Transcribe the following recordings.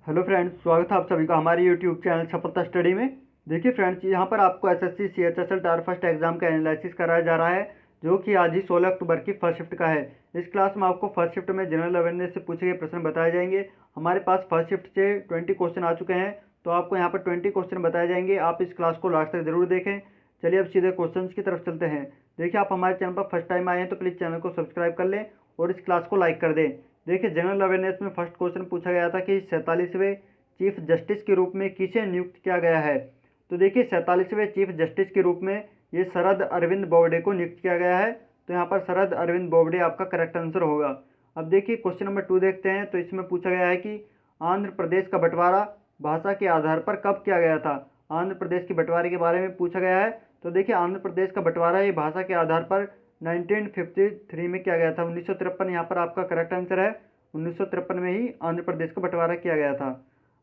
Hello friends, स्वागत है आप सभी का हमारे यूट्यूब चैनल सफलता स्टडी में। देखिए फ्रेंड्स, यहाँ पर आपको SSC CHSL tyre first exam का एनालिसिस कराया जा रहा है, जो कि आज ही 16 अक्टूबर की फर्स्ट शिफ्ट का है। इस क्लास में आपको फर्स्ट शिफ्ट में जनरल अवेयरनेस से पूछे गए प्रश्न बताए जाएंगे। हमारे पास फर्स्ट शिफ्ट से 20 क्वेश्चन आ चुके हैं, तो आपको यहाँ पर 20 क्वेश्चन बताए जाएंगे। आप इस क्लास को लास्ट तक जरूर देखें। चलिए अब सीधे क्वेश्चन की तरफ चलते हैं। देखिए, आप हमारे चैनल पर फर्स्ट टाइम आए हैं तो प्लीज़ चैनल को सब्सक्राइब कर लें और इस क्लास को लाइक कर दें। देखिए, जनरल अवेयरनेस में फर्स्ट क्वेश्चन पूछा गया था कि 47वें चीफ जस्टिस के रूप में किसे नियुक्त किया गया है। तो देखिए, 47वें चीफ जस्टिस के रूप में ये शरद अरविंद बोबडे को नियुक्त किया गया है। तो यहाँ पर शरद अरविंद बोबडे आपका करेक्ट आंसर होगा। अब देखिए क्वेश्चन नंबर 2 देखते हैं। तो इसमें पूछा गया है कि आंध्र प्रदेश का बंटवारा भाषा के आधार पर कब किया गया था। आंध्र प्रदेश के बंटवारे के बारे में पूछा गया है। तो देखिए, आंध्र प्रदेश का बंटवारा ये भाषा के आधार पर 1953 में किया गया था। 1953 यहाँ पर आपका करेक्ट आंसर है। 1953 में ही आंध्र प्रदेश का बंटवारा किया गया था।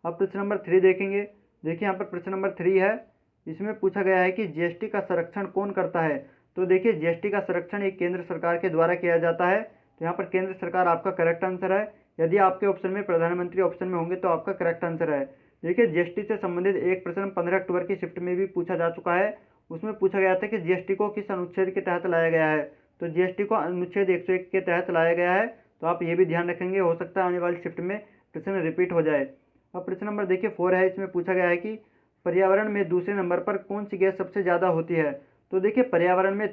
अब प्रश्न नंबर 3 देखेंगे। देखिए, यहाँ पर प्रश्न नंबर 3 है। इसमें पूछा गया है कि जीएसटी का संरक्षण कौन करता है। तो देखिए, जीएसटी का संरक्षण एक केंद्र सरकार के द्वारा किया जाता है। तो यहाँ पर केंद्र सरकार आपका करेक्ट आंसर है। यदि आपके ऑप्शन में प्रधानमंत्री ऑप्शन में होंगे तो आपका करेक्ट आंसर है। देखिए, जीएसटी से संबंधित एक प्रश्न 15 अक्टूबर की शिफ्ट में भी पूछा जा चुका है। उसमें पूछा गया था कि जीएसटी को किस अनुच्छेद के तहत लाया गया है। तो जीएसटी को अनुच्छेद 101 के तहत लाया गया है। तो आप ये भी ध्यान रखेंगे, हो सकता है आने वाली शिफ्ट में प्रश्न रिपीट हो जाए। अब प्रश्न नंबर देखिए 4 है। इसमें पूछा गया है कि पर्यावरण में दूसरे नंबर पर कौन सी गैस सबसे ज़्यादा होती है। तो देखिए, पर्यावरण में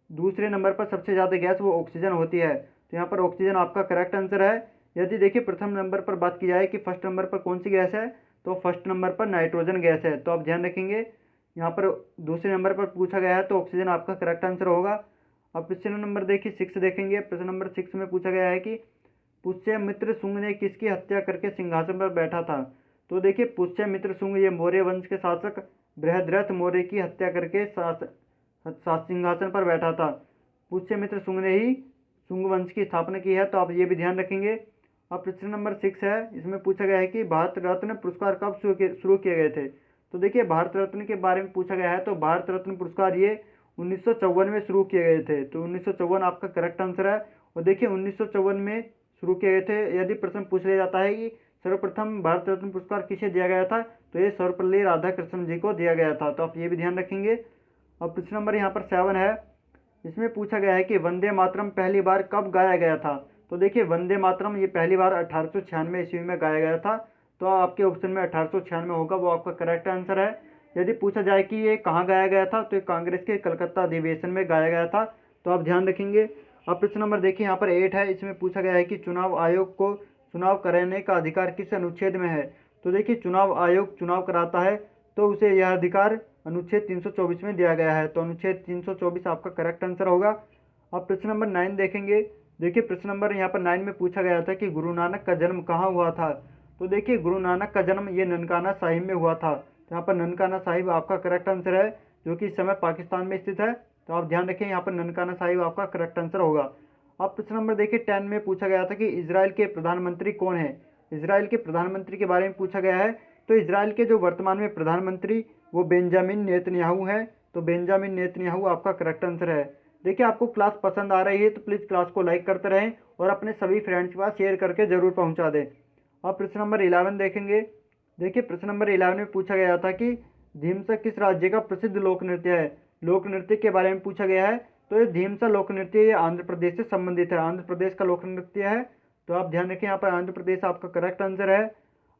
दूसरे नंबर पर सबसे ज़्यादा गैस वो ऑक्सीजन होती है। तो यहाँ पर ऑक्सीजन आपका करेक्ट आंसर है। यदि देखिए प्रथम नंबर पर बात की जाए कि फर्स्ट नंबर पर कौन सी गैस है, तो फर्स्ट नंबर पर नाइट्रोजन गैस है। तो आप ध्यान रखेंगे, यहाँ पर दूसरे नंबर पर पूछा गया है तो ऑक्सीजन आपका करेक्ट आंसर होगा। अब प्रश्न नंबर देखिए 6 देखेंगे। प्रश्न नंबर 6 में पूछा गया है कि पुष्यमित्र शुंग ने किसकी हत्या करके सिंहासन पर बैठा था। तो देखिए, पुष्यमित्र शुंग ये मौर्य वंश के शासक बृहद्रथ मौर्य की हत्या करके सिंहासन पर बैठा था। पुष्यमित्र शुंग ने ही शुंग वंश की स्थापना की है। तो आप ये भी ध्यान रखेंगे। अब प्रश्न नंबर 6 है। इसमें पूछा गया है कि भारत रत्न पुरस्कार कब शुरू किए गए थे। तो देखिए, भारत रत्न के बारे में पूछा गया है। तो भारत रत्न पुरस्कार ये 1954 में शुरू किए गए थे। तो 1954 आपका करेक्ट आंसर है। और देखिए, 1954 में शुरू किए गए थे। यदि प्रश्न पूछ लिया जाता है कि सर्वप्रथम भारत रत्न पुरस्कार किसे दिया गया था, तो ये सर्वपल्ली राधाकृष्णन जी को दिया गया था। तो आप ये भी ध्यान रखेंगे। अब प्रश्न नंबर यहाँ पर 7 है। इसमें पूछा गया है कि वंदे मातरम पहली बार कब गाया गया था। तो देखिए, वंदे मातरम ये पहली बार 1896 ईस्वी में गाया गया था। तो आपके ऑप्शन में 1896 होगा, वो आपका करेक्ट आंसर है। यदि पूछा जाए कि ये कहाँ गाया गया था, तो ये कांग्रेस के कलकत्ता अधिवेशन में गाया गया था। तो आप ध्यान रखेंगे। अब प्रश्न नंबर देखिए यहाँ पर 8 है। इसमें पूछा गया है कि चुनाव आयोग को चुनाव कराने का अधिकार किस अनुच्छेद में है। तो देखिए, चुनाव आयोग चुनाव कराता है तो उसे यह अधिकार अनुच्छेद 324 में दिया गया है। तो अनुच्छेद 324 आपका करेक्ट आंसर होगा। अब प्रश्न नंबर 9 देखेंगे। देखिए, प्रश्न नंबर यहाँ पर 9 में पूछा गया था कि गुरु नानक का जन्म कहाँ हुआ था। तो देखिए, गुरु नानक का जन्म ये ननकाना साहिब में हुआ था। तो यहाँ पर ननकाना साहिब आपका करेक्ट आंसर है, जो कि इस समय पाकिस्तान में स्थित है। तो आप ध्यान रखें, यहाँ पर ननकाना साहिब आपका करेक्ट आंसर होगा। अब प्रश्न नंबर देखिए 10 में पूछा गया था कि इजराइल के प्रधानमंत्री कौन है। इजराइल के प्रधानमंत्री के बारे में पूछा गया है। तो इजराइल के जो वर्तमान में प्रधानमंत्री वो बेंजामिन नेतन्याहू है। तो बेंजामिन नेतन्याहू आपका करेक्ट आंसर है। देखिए, आपको क्लास पसंद आ रही है तो प्लीज़ क्लास को लाइक करते रहें और अपने सभी फ्रेंड्स के पास शेयर करके जरूर पहुंचा दें। अब प्रश्न नंबर 11 देखेंगे। देखिए, प्रश्न नंबर 11 में पूछा गया था कि धीमसा किस राज्य का प्रसिद्ध लोक नृत्य है। लोक नृत्य के बारे में पूछा गया है। तो ये धीमसा लोक नृत्य ये आंध्र प्रदेश से संबंधित है। आंध्र प्रदेश का लोक नृत्य है। तो आप ध्यान रखें, यहाँ पर आंध्र प्रदेश आपका करेक्ट आंसर है।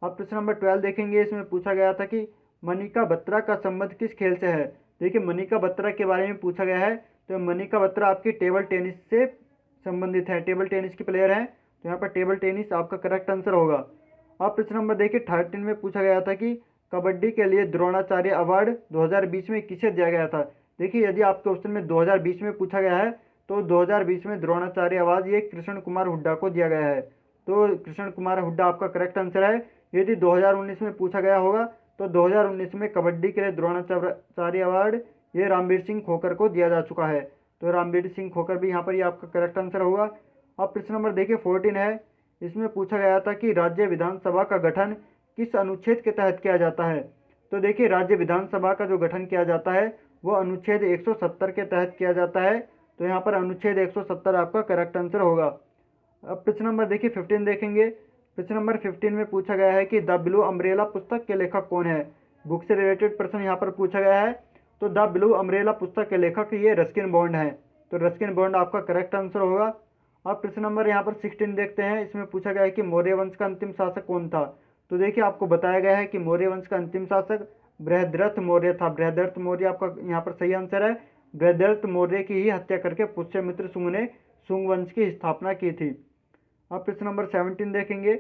अब प्रश्न नंबर 12 देखेंगे। इसमें पूछा गया था कि मनिका बत्रा का संबंध किस खेल से है। देखिए, मनिका बत्रा के बारे में पूछा गया है। तो मनिका बत्रा आपकी टेबल टेनिस से संबंधित है, टेबल टेनिस की प्लेयर है। तो यहाँ पर टेबल टेनिस आपका करेक्ट आंसर होगा। अब प्रश्न नंबर देखिए 13 में पूछा गया था कि कबड्डी के लिए द्रोणाचार्य अवार्ड 2020 में किसे दिया गया था। देखिए, यदि आपके ऑप्शन में 2020 में पूछा गया है तो 2020 में द्रोणाचार्य अवार्ड ये कृष्ण कुमार हुड्डा को दिया गया है। तो कृष्ण कुमार हुड्डा आपका करेक्ट आंसर है। यदि 2019 में पूछा गया होगा तो 2019 में कबड्डी के लिए द्रोणाचार्य अवार्ड ये रामवीर सिंह खोकर को दिया जा चुका है। तो रामवीर सिंह खोकर भी यहाँ पर ये आपका करेक्ट आंसर होगा। अब प्रश्न नंबर देखिए 14 है। इसमें पूछा गया था कि राज्य विधानसभा का गठन किस अनुच्छेद के तहत किया जाता है। तो देखिए, राज्य विधानसभा का जो गठन किया जाता है वो अनुच्छेद 170 के तहत किया जाता है। तो यहाँ पर अनुच्छेद 170 आपका करेक्ट आंसर होगा। अब प्रश्न नंबर देखिए 15 देखेंगे। प्रश्न नंबर 15 में पूछा गया है कि द ब्लू अम्ब्रेला पुस्तक के लेखक कौन है। बुक से रिलेटेड प्रश्न यहाँ पर पूछा गया है। तो द ब्लू अम्ब्रेला पुस्तक के लेखक ये रस्किन बॉन्ड है। तो रस्किन बॉन्ड आपका करेक्ट आंसर होगा। अब प्रश्न नंबर यहाँ पर 16 देखते हैं। इसमें पूछा गया है कि मौर्य वंश का अंतिम शासक कौन था। तो देखिए आपको बताया गया है कि मौर्य वंश का अंतिम शासक बृहद्रथ मौर्य था। बृहद्रथ मौर्य आपका यहाँ पर सही आंसर है। बृहद्रथ मौर्य की ही हत्या करके पुष्यमित्र शुंग ने शुंग वंश की स्थापना की थी। अब प्रश्न नंबर 17 देखेंगे।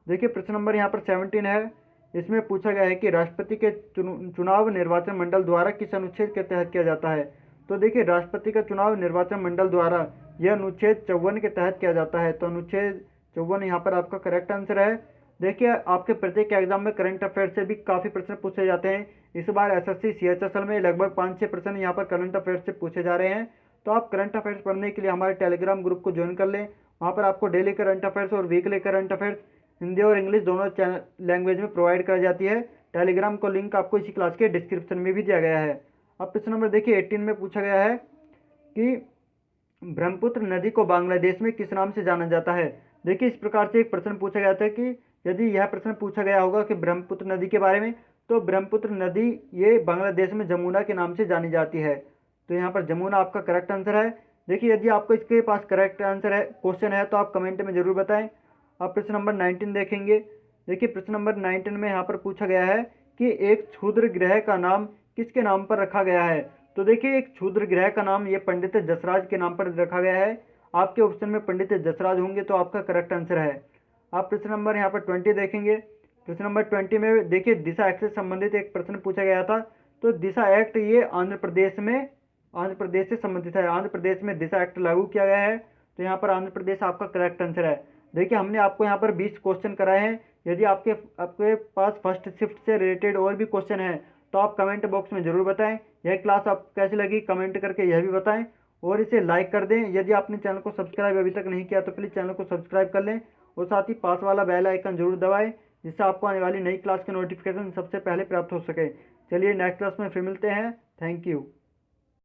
देखिए प्रश्न नंबर यहाँ पर 17 है। इसमें पूछा गया है कि राष्ट्रपति के चुनाव निर्वाचन मंडल द्वारा किस अनुच्छेद के तहत किया जाता है। तो देखिए राष्ट्रपति का चुनाव निर्वाचन मंडल द्वारा यह अनुच्छेद 54 के तहत किया जाता है। तो अनुच्छेद 54 यहाँ पर आपका करेक्ट आंसर है। देखिए आपके प्रत्येक एग्जाम में करंट अफेयर से भी काफ़ी प्रश्न पूछे जाते हैं। इस बार एसएससी सीएचएसएल में लगभग 5-6 प्रश्न यहाँ पर करंट अफेयर से पूछे जा रहे हैं। तो आप करंट अफेयर्स पढ़ने के लिए हमारे टेलीग्राम ग्रुप को ज्वाइन कर लें। वहाँ पर आपको डेली करंट अफेयर्स और वीकली करंट अफेयर्स हिंदी और इंग्लिश दोनों लैंग्वेज में प्रोवाइड कराई जाती है। टेलीग्राम को लिंक आपको इसी क्लास के डिस्क्रिप्शन में भी दिया गया है। अब प्रश्न नंबर देखिए 18 में पूछा गया है कि ब्रह्मपुत्र नदी को बांग्लादेश में किस नाम से जाना जाता है। देखिए इस प्रकार से एक प्रश्न पूछा गया था कि यदि यह प्रश्न पूछा गया होगा कि ब्रह्मपुत्र नदी के बारे में, तो ब्रह्मपुत्र नदी ये बांग्लादेश में जमुना के नाम से जानी जाती है। तो यहाँ पर जमुना आपका करेक्ट आंसर है। देखिए यदि आपको इसके पास करेक्ट आंसर है, क्वेश्चन है, तो आप कमेंट में जरूर बताएं। अब प्रश्न नंबर 19 देखेंगे। देखिए प्रश्न नंबर 19 में यहाँ पर पूछा गया है कि एक क्षुद्र ग्रह का नाम किसके नाम पर रखा गया है। तो देखिए एक क्षुद्र ग्रह का नाम ये पंडित जसराज के नाम पर रखा गया है। आपके ऑप्शन में पंडित जसराज होंगे तो आपका करेक्ट आंसर है। आप प्रश्न नंबर यहाँ पर 20 देखेंगे। प्रश्न नंबर 20 में देखिए दिशा एक्ट से संबंधित एक प्रश्न पूछा गया था। तो दिशा एक्ट ये आंध्र प्रदेश से संबंधित है। आंध्र प्रदेश में दिशा एक्ट लागू किया गया है। तो यहाँ पर आंध्र प्रदेश आपका करेक्ट आंसर है। देखिए हमने आपको यहाँ पर 20 क्वेश्चन कराए हैं। यदि आपके पास फर्स्ट शिफ्ट से रिलेटेड और भी क्वेश्चन है तो आप कमेंट बॉक्स में जरूर बताएं। यह क्लास आपको कैसी लगी कमेंट करके यह भी बताएं और इसे लाइक कर दें। यदि आपने चैनल को सब्सक्राइब अभी तक नहीं किया तो प्लीज़ चैनल को सब्सक्राइब कर लें और साथ ही पास वाला बेल आइकन जरूर दबाएं, जिससे आपको आने वाली नई क्लास के नोटिफिकेशन सबसे पहले प्राप्त हो सके। चलिए नेक्स्ट क्लास में फिर मिलते हैं। Thank you.